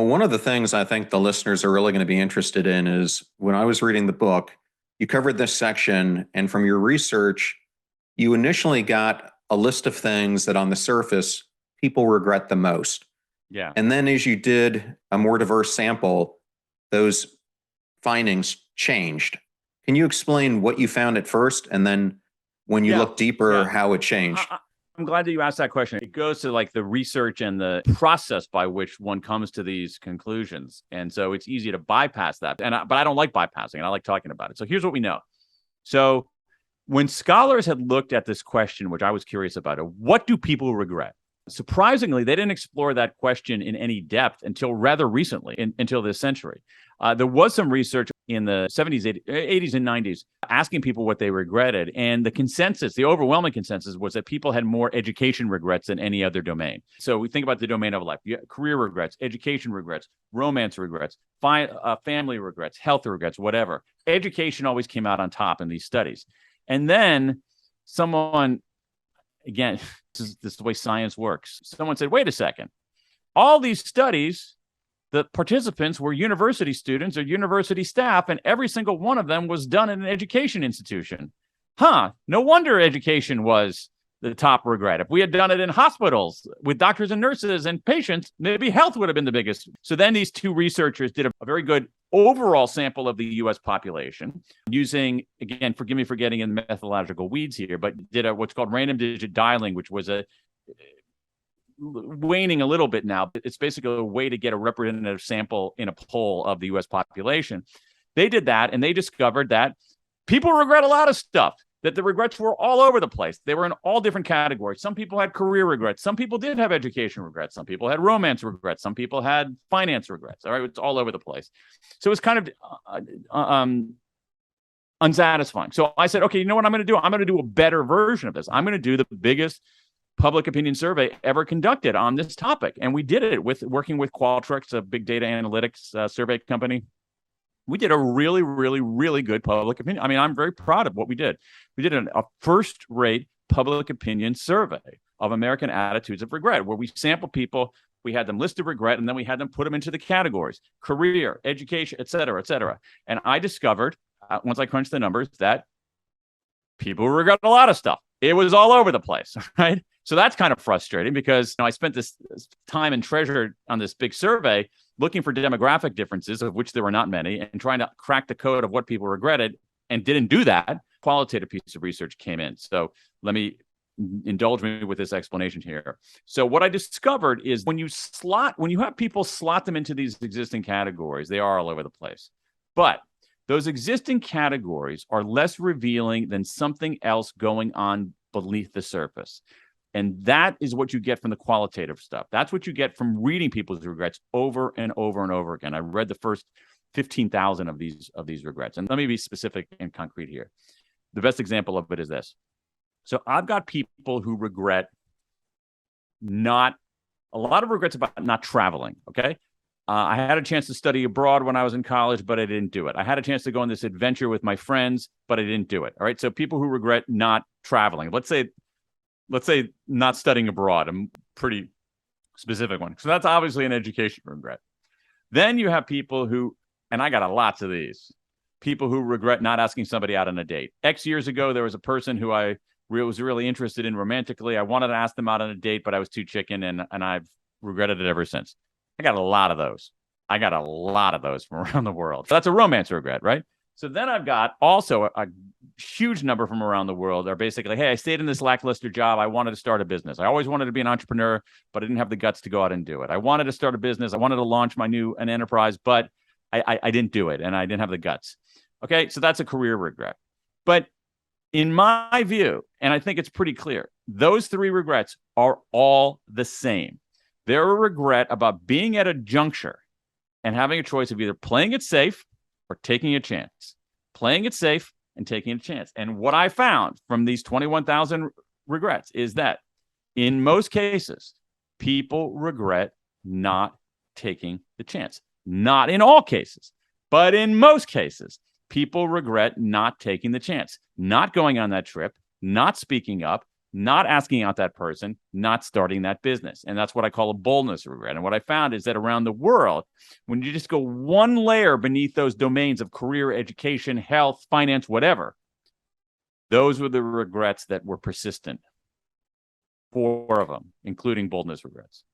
one of the things I think the listeners are really going to be interested in is when I was reading the book, you covered this section, and from your research, you initially got a list of things that on the surface people regret the most. Yeah. And then as you did a more diverse sample, those findings changed. Can you explain what you found at first and then when you look deeper, how it changed? I'm glad that you asked that question. It goes to like the research and the process by which one comes to these conclusions. And so it's easy to bypass that. But I don't like bypassing it. I like talking about it. So here's what we know. So when scholars had looked at this question, which I was curious about, what do people regret? Surprisingly, they didn't explore that question in any depth until rather recently, until this century. There was some research in the 70s, 80s, and 90s asking people what they regretted. And the consensus, the overwhelming consensus, was that people had more education regrets than any other domain. So we think about the domain of life: career regrets, education regrets, romance regrets, family regrets, health regrets, whatever. Education always came out on top in these studies. And then someone, again, this is the way science works. Someone said, wait a second, all these studies, the participants were university students or university staff, and every single one of them was done in an education institution. No wonder education was the top regret. If we had done it in hospitals with doctors and nurses and patients, maybe health would have been the biggest. So then these two researchers did a very good overall sample of the U.S. population using, again, forgive me for getting in the methodological weeds here, but did what's called random digit dialing, which was waning a little bit now. It's basically a way to get a representative sample in a poll of the U.S. population. They did that, and they discovered that people regret a lot of stuff, that the regrets were all over the place. They were in all different categories. Some people had career regrets. Some people did have education regrets. Some people had romance regrets. Some people had finance regrets. All right, it's all over the place. So it's kind of unsatisfying. So I said, okay, you know what I'm going to do? I'm going to do a better version of this. I'm going to do the biggest public opinion survey ever conducted on this topic. And we did it with working with Qualtrics, a big data analytics survey company. We did a really, really, really good public opinion. I mean, I'm very proud of what we did. We did a first-rate public opinion survey of American attitudes of regret, where we sampled people, we had them list of regret, and then we had them put them into the categories: career, education, et cetera, et cetera. And I discovered, once I crunched the numbers, that people regret a lot of stuff. It was all over the place, right? So that's kind of frustrating because I spent this time and treasure on this big survey looking for demographic differences, of which there were not many, and trying to crack the code of what people regretted, and didn't do that. Qualitative piece of research came in. So let me indulge me with this explanation here. So what I discovered is when you have people slot them into these existing categories, they are all over the place. But those existing categories are less revealing than something else going on beneath the surface. And that is what you get from the qualitative stuff. That's what you get from reading people's regrets over and over and over again. I read the first 15,000 of these regrets. And let me be specific and concrete here. The best example of it is this. So I've got people who regret a lot of regrets about not traveling, okay? I had a chance to study abroad when I was in college, but I didn't do it. I had a chance to go on this adventure with my friends, but I didn't do it, all right? So people who regret not traveling. Let's say not studying abroad, a pretty specific one. So that's obviously an education regret. Then you have people who, and I got lots of these, people who regret not asking somebody out on a date. X years ago, there was a person who I was really interested in romantically. I wanted to ask them out on a date, but I was too chicken, and I've regretted it ever since. I got a lot of those. From around the world. So that's a romance regret, right? So then I've got also a huge number from around the world are basically, hey, I stayed in this lackluster job. I wanted to start a business. I always wanted to be an entrepreneur, but I didn't have the guts to go out and do it. I wanted to start a business. I wanted to launch an enterprise, but I didn't do it, and I didn't have the guts. Okay, so that's a career regret. But in my view, and I think it's pretty clear, those three regrets are all the same. They're a regret about being at a juncture and having a choice of either playing it safe or taking a chance. Playing it safe and taking a chance. And what I found from these 21,000 regrets is that in most cases, people regret not taking the chance. Not in all cases, but in most cases, people regret not taking the chance, not going on that trip, not speaking up, not asking out that person, not starting that business. And that's what I call a boldness regret. And what I found is that around the world, when you just go one layer beneath those domains of career, education, health, finance, whatever, those were the regrets that were persistent. 4 of them, including boldness regrets.